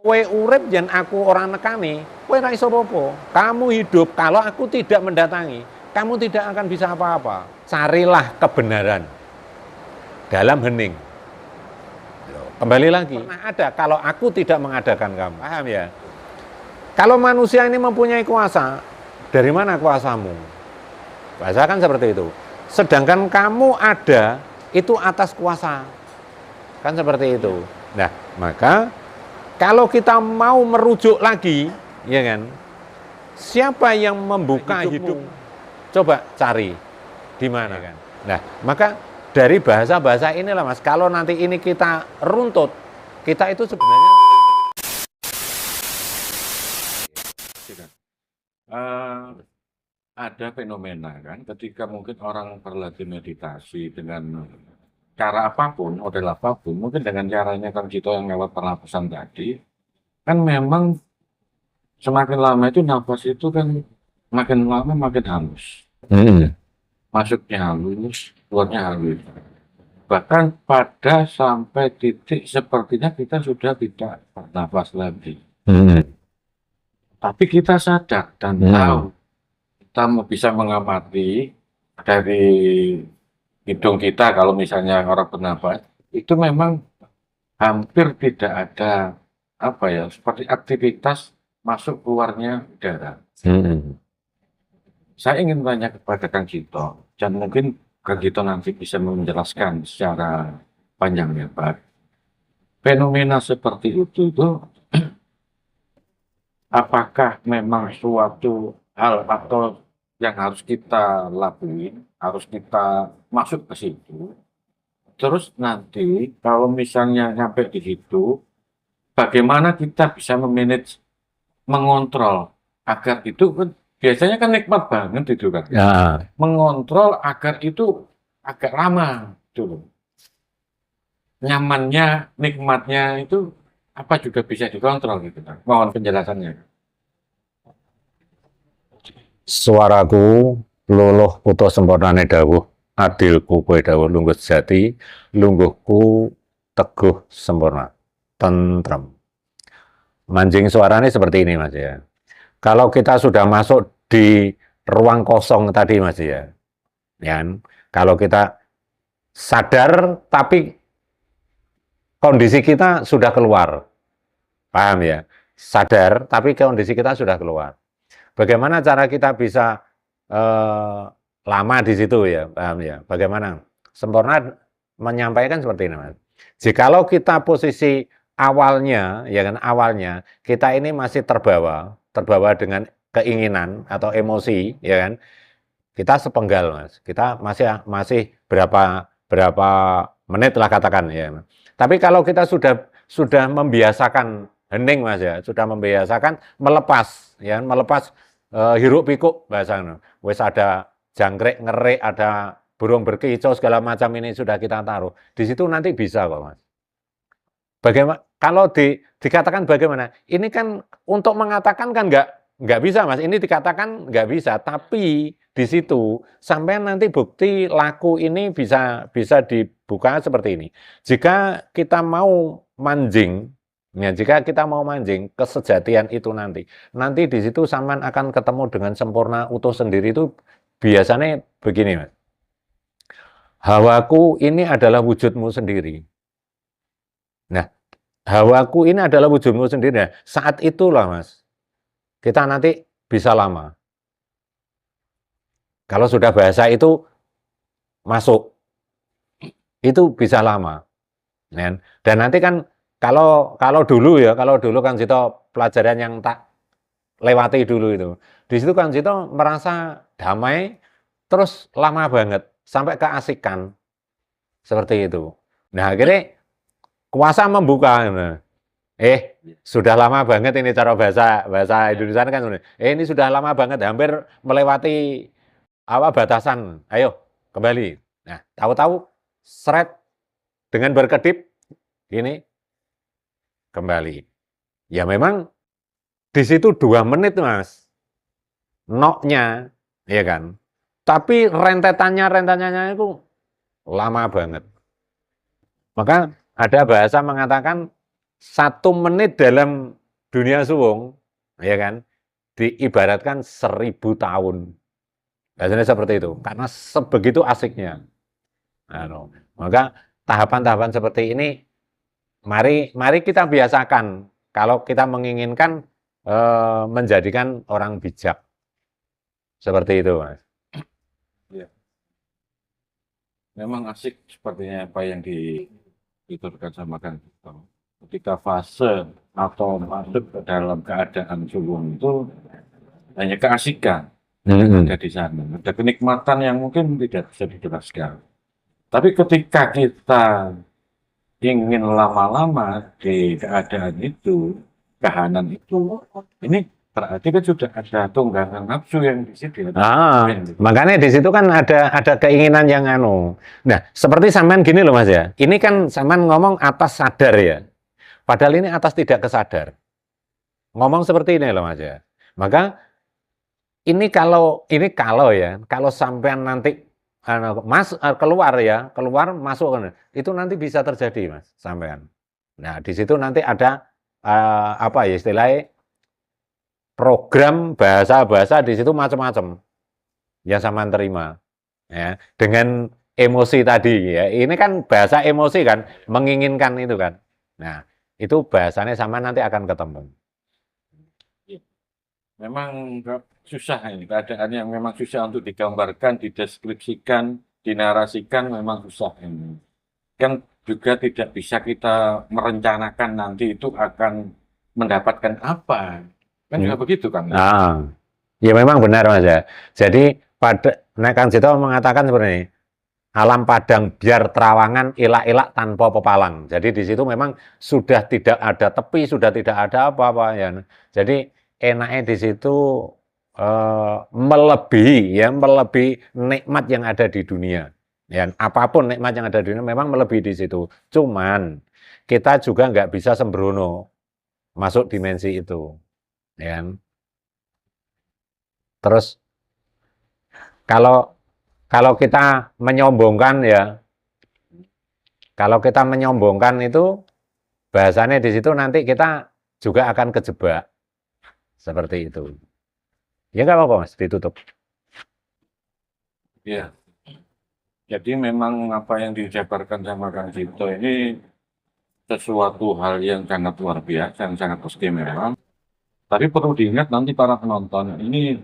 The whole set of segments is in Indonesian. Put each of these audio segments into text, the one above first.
Kowe urip yen aku orang nekani, kowe ora iso apa-apa. Kamu hidup kalau aku tidak mendatangi, kamu tidak akan bisa apa-apa. Carilah kebenaran dalam hening. Kembali lagi, pernah ada kalau aku tidak mengadakan kamu. Paham ya? Kalau manusia ini mempunyai kuasa, dari mana kuasamu? Bahasa kan seperti itu. Sedangkan kamu ada, itu atas kuasa. Kan seperti itu. Nah, maka kalau kita mau merujuk lagi, ya kan? Siapa yang membuka hidupmu? Coba cari di mana kan. Nah, maka dari bahasa-bahasa inilah Mas, kalau nanti ini kita runtut, kita itu sebenarnya ada fenomena kan ketika mungkin orang berlatih meditasi dengan cara apapun, model apapun, mungkin dengan caranya Kang Cito yang lewat pernapasan tadi, kan memang semakin lama itu nafas itu kan makin lama makin halus. Masuknya halus, keluarnya halus. Bahkan pada sampai titik sepertinya kita sudah tidak bernafas lagi. Tapi kita sadar dan tahu, kita bisa mengamati dari hidung kita kalau misalnya orang bernafas, itu memang hampir tidak ada apa ya, seperti aktivitas masuk keluarnya udara. Saya ingin tanya kepada Kang Cito, dan mungkin Kang Cito nanti bisa menjelaskan secara panjang lebar. Fenomena seperti itu tuh, apakah memang suatu hal atau yang harus kita lakuin, harus kita masuk ke situ. Terus nanti kalau misalnya sampai di situ, bagaimana kita bisa memanage, mengontrol agar itu kan biasanya kan nikmat banget itu kan. ya, Mengontrol agar itu agak lama dulu. Nyamannya, nikmatnya itu apa juga bisa dikontrol gitu kan. Mohon penjelasannya. suaraku luluh putus sempurnane dawuh, adilku kowe dawuh lungguh sejati, lungguhku teguh sempurna, tentrem. Mancing suaranya seperti ini Mas ya. Kalau kita sudah masuk di ruang kosong tadi Mas ya, kan? Kalau kita sadar tapi kondisi kita sudah keluar, paham ya? Sadar tapi kondisi kita sudah keluar. Bagaimana cara kita bisa lama di situ ya, paham ya? Bagaimana? Sempurna menyampaikan seperti ini Mas. Jikalau kita posisi awalnya, ya kan awalnya kita ini masih terbawa dengan keinginan atau emosi, ya kan? Kita sepenggal Mas. Kita masih berapa menit lah katakan ya. Tapi kalau kita sudah membiasakan hening Mas ya, sudah membiasakan melepas ya, melepas hiruk pikuk bahasa wis ada jangkrik ngerik, ada burung berkicau segala macam ini sudah kita taruh. Di situ nanti bisa kok Mas. Bagaimana kalau dikatakan bagaimana? Ini kan untuk mengatakan kan nggak bisa Mas. Ini dikatakan nggak bisa, tapi di situ sampai nanti bukti laku ini bisa dibuka seperti ini. Jika kita mau manjing, ya jika kita mau manjing kesejatian itu nanti di situ sampean akan ketemu dengan sempurna utuh sendiri itu biasanya begini Mas. Hawaku ini adalah wujudmu sendiri. Nah, hawaku ini adalah wujudmu sendiri. Nah, saat itulah Mas, kita nanti bisa lama. Kalau sudah bahasa itu masuk, itu bisa lama. Dan nanti kan kalau dulu kan Cito pelajaran yang tak lewati dulu itu. Di situ kan Cito merasa damai, terus lama banget sampai keasikan seperti itu. Nah akhirnya kuasa membuka. Sudah lama banget ini cara bahasa Indonesia kan. Ini sudah lama banget, hampir melewati batasan. Ayo kembali. Nah tahu-tahu seret dengan berkedip ini kembali. Ya memang di situ 2 menit Mas. Noknya, ya kan. Tapi rentetannya itu lama banget. Maka ada bahasa mengatakan 1 menit dalam dunia suwung, ya kan, diibaratkan 1000 tahun. Biasanya seperti itu, karena sebegitu asiknya. Maka tahapan-tahapan seperti ini, mari kita biasakan. Kalau kita menginginkan menjadikan orang bijak, seperti itu, Mas. Ya. Memang asik sepertinya apa yang dituturkan sama Kang Tito. Ketika fase atau masuk ke dalam keadaan suwung itu hanya keasikan yang ada di sana. Ada kenikmatan yang mungkin tidak bisa dijelaskan. Tapi ketika kita ingin lama-lama di keadaan itu, kahanan itu, ini berarti kan sudah ada tunggangan nafsu yang di situ. Makanya di situ kan ada keinginan yang Nah, seperti sampean gini loh Mas ya. Ini kan sampean ngomong atas sadar ya. Padahal ini atas tidak kesadar. Ngomong seperti ini loh Mas ya. Maka ini kalau ya, kalau sampean nanti keluar masuk itu nanti bisa terjadi Mas sampean. Nah, di situ nanti ada apa ya istilahnya program bahasa di situ macam-macam yang sampean terima ya dengan emosi tadi ya. Ini kan bahasa emosi kan, menginginkan itu kan. Nah, itu bahasanya sama nanti akan ketemu. Memang susah ini, keadaan yang memang susah untuk digambarkan, dideskripsikan, dinarasikan memang susah ini. Kan juga tidak bisa kita merencanakan nanti itu akan mendapatkan apa. Kan juga begitu kan? Ya memang benar Mas ya. Jadi Kang Jito mengatakan seperti ini. Alam padang biar terawangan, ilak-ilak tanpa pepalang. Jadi di situ memang sudah tidak ada tepi, sudah tidak ada apa-apa ya. Jadi enaknya di situ melebihi nikmat yang ada di dunia. Ya, apapun nikmat yang ada di dunia memang melebihi di situ. Cuman kita juga nggak bisa sembrono masuk dimensi itu. Ya. Terus kalau kita menyombongkan ya, kalau kita menyombongkan itu bahasanya di situ nanti kita juga akan kejebak seperti itu. Ya nggak apa-apa Mas, ditutup. Ya, jadi memang apa yang dijabarkan sama Kang Jito ini sesuatu hal yang sangat luar biasa, yang sangat istimewa. Tapi perlu diingat nanti para penonton ini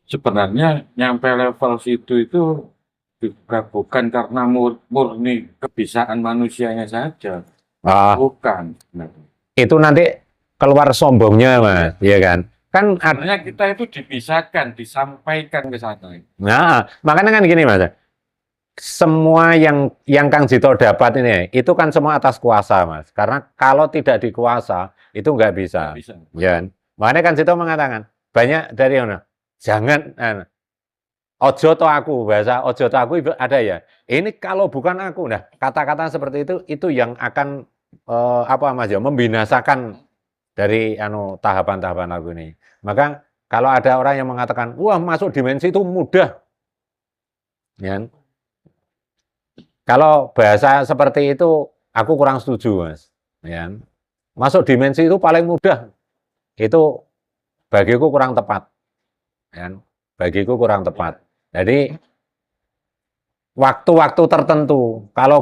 sebenarnya nyampe level situ itu juga bukan karena murni kebisaan manusianya saja. Bukan. Itu nanti keluar sombongnya Mas, ya kan? Kan artinya kita itu dipisahkan, disampaikan ke sana. Nah, makanya kan gini Mas. Semua yang Kang Jito dapat ini, itu kan semua atas kuasa Mas. Karena kalau tidak dikuasa, itu nggak bisa. Ya. Makanya Kang Jito mengatakan, banyak dari jangan ojo to aku, bahasa ojo to aku ada ya. Ini kalau bukan aku. Nah, kata-kata seperti itu yang akan apa Mas ya, membinasakan dari tahapan-tahapan aku ini. Maka kalau ada orang yang mengatakan, wah masuk dimensi itu mudah. Ya. Kalau bahasa seperti itu aku kurang setuju Mas. Ya. Masuk dimensi itu paling mudah. Itu bagiku kurang tepat. Ya. Bagiku kurang tepat. Jadi waktu-waktu tertentu kalau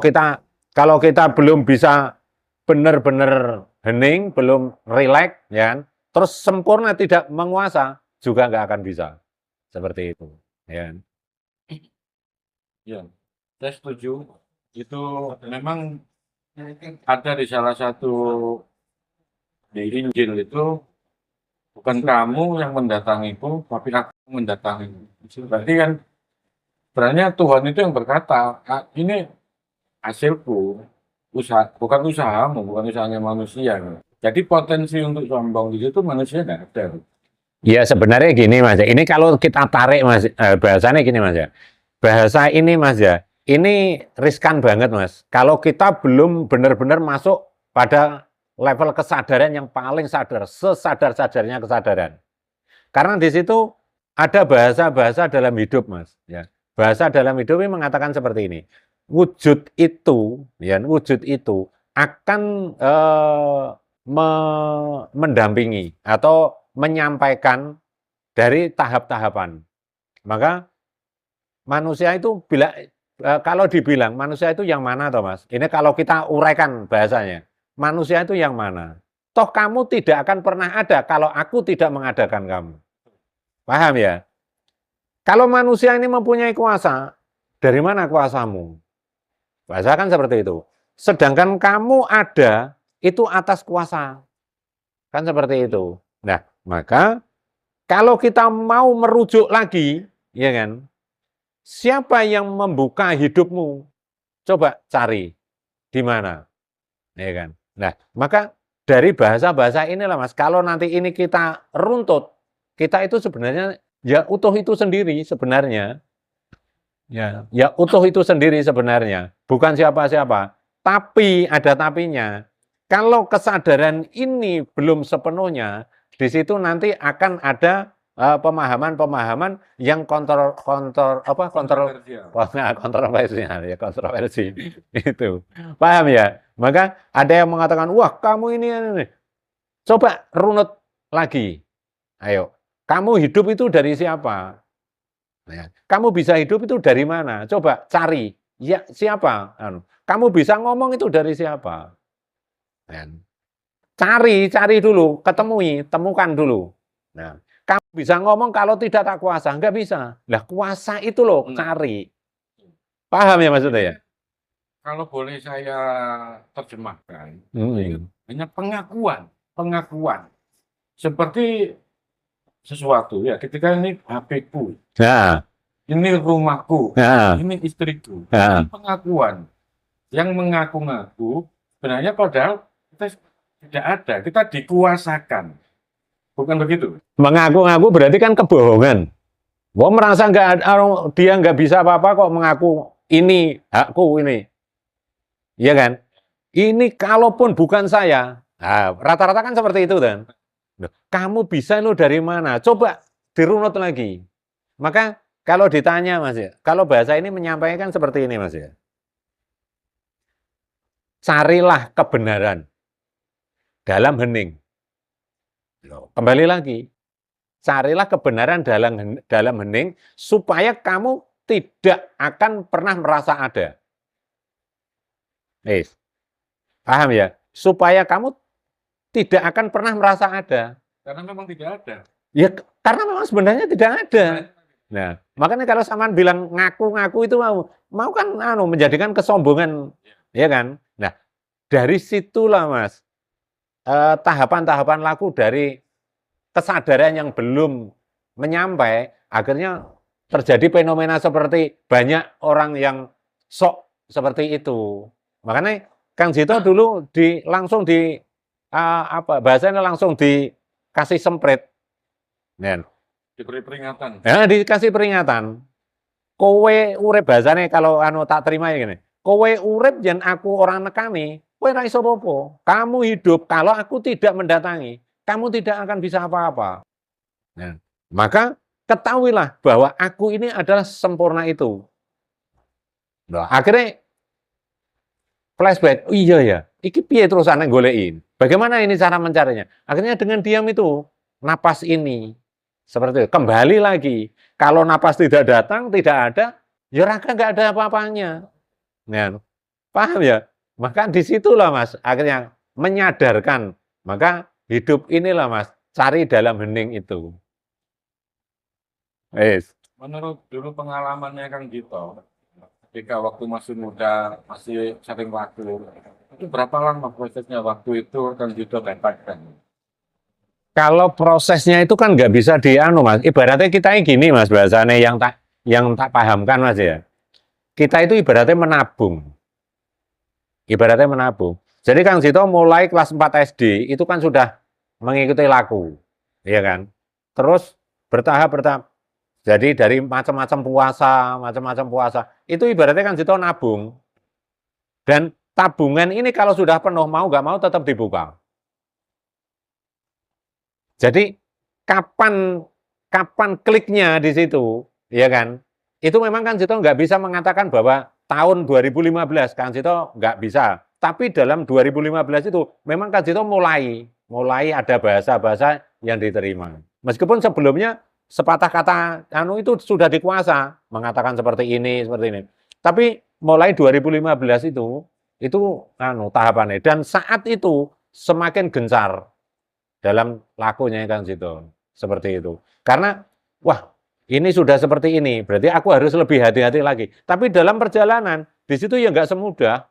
kita belum bisa benar-benar hening, belum rileks, ya, terus sempurna tidak menguasa juga nggak akan bisa seperti itu. Ya. Ya, saya setuju. Itu memang ada di salah satu di Injil itu bukan kamu yang mendatangiku, tapi aku mendatangi. Berarti kan sebenarnya Tuhan itu yang berkata, ini hasilku, bukan usahamu, bukan usahanya manusia. Jadi potensi untuk sombong di situ manusia tidak ada. Ya sebenarnya gini Mas, ini kalau kita tarik Mas, bahasanya gini Mas ya, bahasa ini Mas ya, ini riskan banget Mas. Kalau kita belum benar-benar masuk pada level kesadaran yang paling sadar, sesadar-sadarnya kesadaran. Karena di situ ada bahasa-bahasa dalam hidup Mas. Ya. Bahasa dalam hidup ini mengatakan seperti ini. Wujud itu akan mendampingi atau menyampaikan dari tahap-tahapan. Maka manusia itu kalau dibilang manusia itu yang mana toh Mas? Ini kalau kita uraikan bahasanya. Manusia itu yang mana? Toh kamu tidak akan pernah ada kalau aku tidak mengadakan kamu. Paham ya? Kalau manusia ini mempunyai kuasa, dari mana kuasamu? Bahasa kan seperti itu. Sedangkan kamu ada itu atas kuasa. Kan seperti itu. Nah, maka kalau kita mau merujuk lagi, ya kan? Siapa yang membuka hidupmu? Coba cari di mana, ya kan? Nah, maka dari bahasa-bahasa inilah Mas, kalau nanti ini kita runtut, kita itu sebenarnya ya utuh itu sendiri sebenarnya. Ya utuh itu sendiri sebenarnya, bukan siapa-siapa. Tapi ada tapinya. Kalau kesadaran ini belum sepenuhnya, di situ nanti akan ada pemahaman-pemahaman yang kontroversial ya, kontroversi itu. Paham ya? Maka ada yang mengatakan, wah kamu ini. Coba runut lagi. Ayo, kamu hidup itu dari siapa? Ya. Kamu bisa hidup itu dari mana? Coba cari. Ya siapa? Kamu bisa ngomong itu dari siapa? Ya. Cari dulu, temukan dulu. Nah, kamu bisa ngomong kalau tidak tak kuasa, enggak bisa. Lah kuasa itu loh, cari. Paham ya maksudnya ya? Kalau boleh saya terjemahkan, Hmm. hanya pengakuan. Seperti sesuatu ya, ketika ini HP-ku, Nah, ini rumahku, nah, ini istriku, nah. ini pengakuan. Yang mengaku-ngaku, sebenarnya padahal kita tidak ada, kita dikuasakan. Bukan begitu? Mengaku-ngaku berarti kan kebohongan. Wah merasa dia nggak bisa apa-apa kok mengaku ini hakku ini, iya kan? Ini kalaupun bukan saya, nah, rata-rata kan seperti itu kan. Kamu bisa lo dari mana? Coba dirunut lagi. Maka kalau ditanya Mas ya, kalau bahasa ini menyampaikan seperti ini Mas ya. Carilah kebenaran dalam hening. Kembali lagi, carilah kebenaran dalam hening supaya kamu tidak akan pernah merasa ada. Paham ya? Supaya kamu tidak akan pernah merasa ada. Karena memang tidak ada. Ya, karena memang sebenarnya tidak ada. Nah, makanya kalau Saman bilang ngaku-ngaku itu mau kan menjadikan kesombongan, ya kan? Nah, dari situlah Mas, tahapan-tahapan laku dari kesadaran yang belum menyampai, akhirnya terjadi fenomena seperti banyak orang yang sok seperti itu. Makanya Kang Jito dulu langsung bahasanya langsung dikasih semprit. Diberi peringatan. Ya, dikasih peringatan. Kowe urip bahasane kalau tak terima ya gini. Kowe urip yen aku orang nekani, kowe ra iso apa-apa. Kamu hidup kalau aku tidak mendatangi, kamu tidak akan bisa apa-apa. Nah, maka ketahuilah bahwa aku ini adalah sempurna itu. Nah, akhirnya flashback, oh iya ya, iki piye terusane golekin. Bagaimana ini cara mencarinya? Akhirnya dengan diam itu, napas ini, seperti itu, kembali lagi. Kalau napas tidak datang, tidak ada, ya raga nggak ada apa-apanya. Nah, paham ya? Maka disitulah Mas, akhirnya menyadarkan. Maka hidup inilah Mas, cari dalam hening itu. Menurut dulu pengalamannya Kang Dito, ketika waktu masih muda, masih sering waktu, itu berapa lama prosesnya waktu itu Kang Dito dapatkan? Kalau prosesnya itu kan nggak bisa Mas. Ibaratnya kita ini gini Mas, bahasanya yang tak pahamkan Mas ya. Kita itu ibaratnya menabung. Ibaratnya menabung. Jadi Kang Jito mulai kelas 4 SD itu kan sudah mengikuti laku, ya kan? Terus bertahap. Jadi dari macam-macam puasa, itu ibaratnya Kang Jito nabung. Dan tabungan ini kalau sudah penuh mau nggak mau tetap dibuka. Jadi kapan kliknya di situ, ya kan? Itu memang Kang Jito nggak bisa mengatakan bahwa tahun 2015 Kang Jito nggak bisa. Tapi dalam 2015 itu memang Kang Jito mulai ada bahasa-bahasa yang diterima. Meskipun sebelumnya sepatah kata itu sudah dikuasa, mengatakan seperti ini. Tapi mulai 2015 itu tahapannya, dan saat itu semakin gencar dalam lakunya Kang Jito. Seperti itu. Karena wah, ini sudah seperti ini, berarti aku harus lebih hati-hati lagi. Tapi dalam perjalanan di situ ya nggak semudah.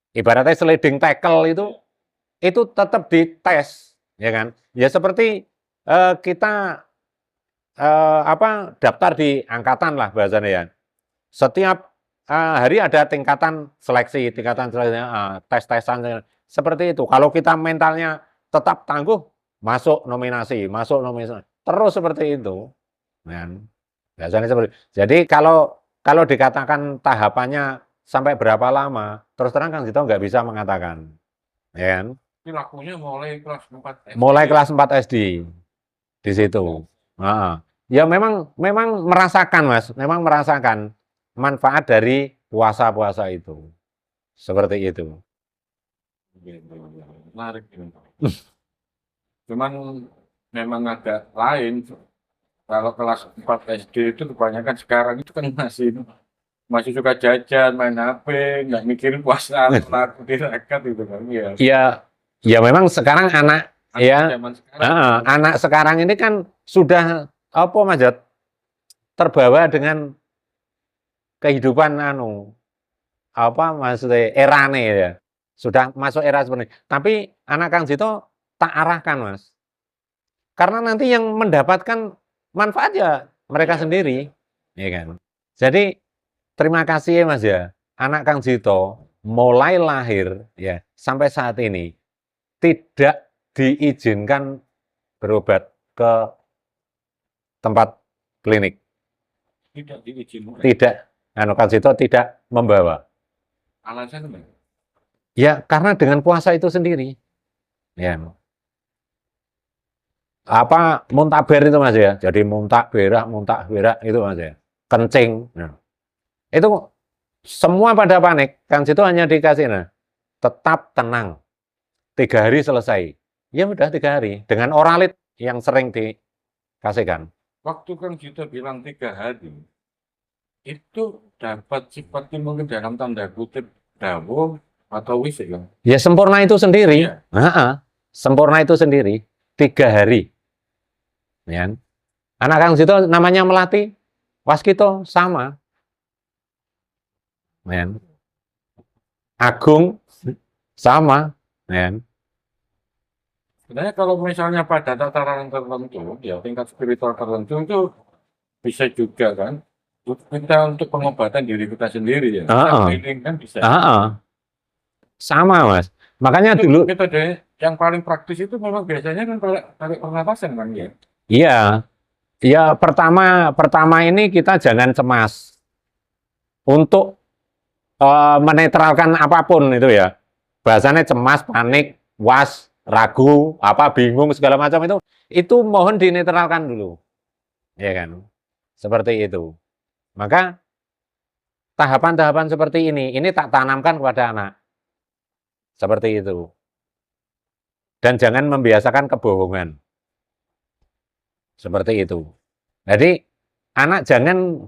Ibaratnya sliding tackle itu tetap dites, ya kan? Ya seperti kita daftar di angkatan lah bahasanya ya. Setiap hari ada tingkatan seleksi, tes-tesan seperti itu. Kalau kita mentalnya tetap tangguh, masuk nominasi, terus seperti itu. Kan? Biasanya seperti itu. Jadi kalau dikatakan tahapannya sampai berapa lama, terus terang Kang Jito nggak bisa mengatakan, ya kan? Ini lakunya mulai kelas 4 SD. Mulai kelas 4 SD di situ. Ya memang merasakan Mas, memang merasakan manfaat dari puasa-puasa itu. Seperti itu. Menarik. Cuman memang agak lain. Kalau kelas 4 SD itu kebanyakan sekarang itu kan masih suka jajan, main HP, nggak mikirin puasa, laku tirakat gitu kan. Ya memang sekarang anak sekarang ini kan sudah Mas Jat, terbawa dengan kehidupan maksudnya erane ya. Sudah masuk era seperti ini. Tapi anak Kang Jito tak arahkan Mas. Karena nanti yang mendapatkan manfaat ya mereka sendiri, ya kan. Jadi terima kasih ya Mas ya. Anak Kang Jito mulai lahir ya sampai saat ini tidak diizinkan berobat ke tempat klinik. Tidak diizinkan. Tidak. Kang Jito tidak membawa. Alasan apa? Ya karena dengan puasa itu sendiri. Ya. Muntaber itu Mas ya. Jadi muntah berak itu Mas ya. Kencing. Nah. Itu semua pada panik. Kang Jito hanya dikasih tetap tenang. 3 hari selesai. Ya udah 3 hari. Dengan oralit yang sering dikasihkan. Waktu Kang Jito bilang 3 hari, itu dapat sifatnya mungkin dalam tanda kutip dawuh atau wis ya? Ya sempurna itu sendiri. Iya. Sempurna itu sendiri. 3 hari. Ya. Anak Kang Jito namanya Melati, Waskito sama. Ya. Agung sama. Ya. Sebenarnya kalau misalnya pada tataran tertentu, ya tingkat spiritual tertentu itu bisa juga kan, kita untuk pengobatan diri kita sendiri ya. Healing kan bisa. Sama Mas. Makanya itu dulu metode yang paling praktis itu memang biasanya kan tarik pernapasan kan ya. Iya. Ya pertama ini kita jangan cemas untuk menetralkan apapun itu ya. Bahasanya cemas, panik, was, ragu, bingung segala macam itu mohon dinetralkan dulu. Ya kan? Seperti itu. Maka tahapan-tahapan seperti ini tak tanamkan kepada anak. Seperti itu. Dan jangan membiasakan kebohongan. Seperti itu. Jadi anak jangan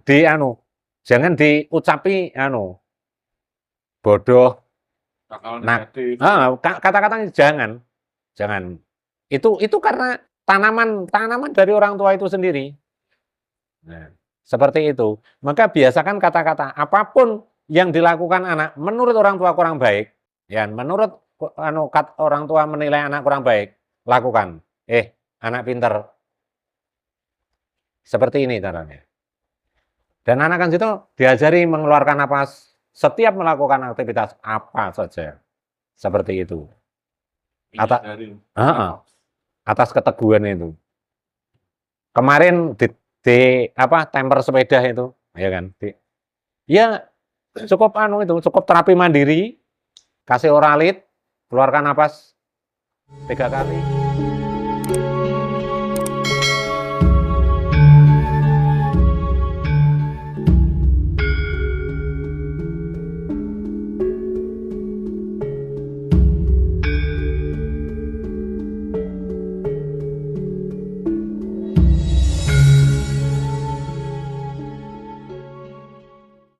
diucapi bodoh, kata-kata jangan. Itu karena tanaman dari orang tua itu sendiri. Nah, seperti itu. Maka biasakan kata-kata apapun yang dilakukan anak menurut orang tua kurang baik, ya menurut orang tua menilai anak kurang baik, lakukan. Anak pinter. Seperti ini caranya. Dan anak Kang Jito diajari mengeluarkan napas setiap melakukan aktivitas apa saja. Seperti itu. Atas keteguhan itu. Kemarin di temper sepeda itu, ya kan? Cukup cukup terapi mandiri, kasih oralit, keluarkan napas 3 kali.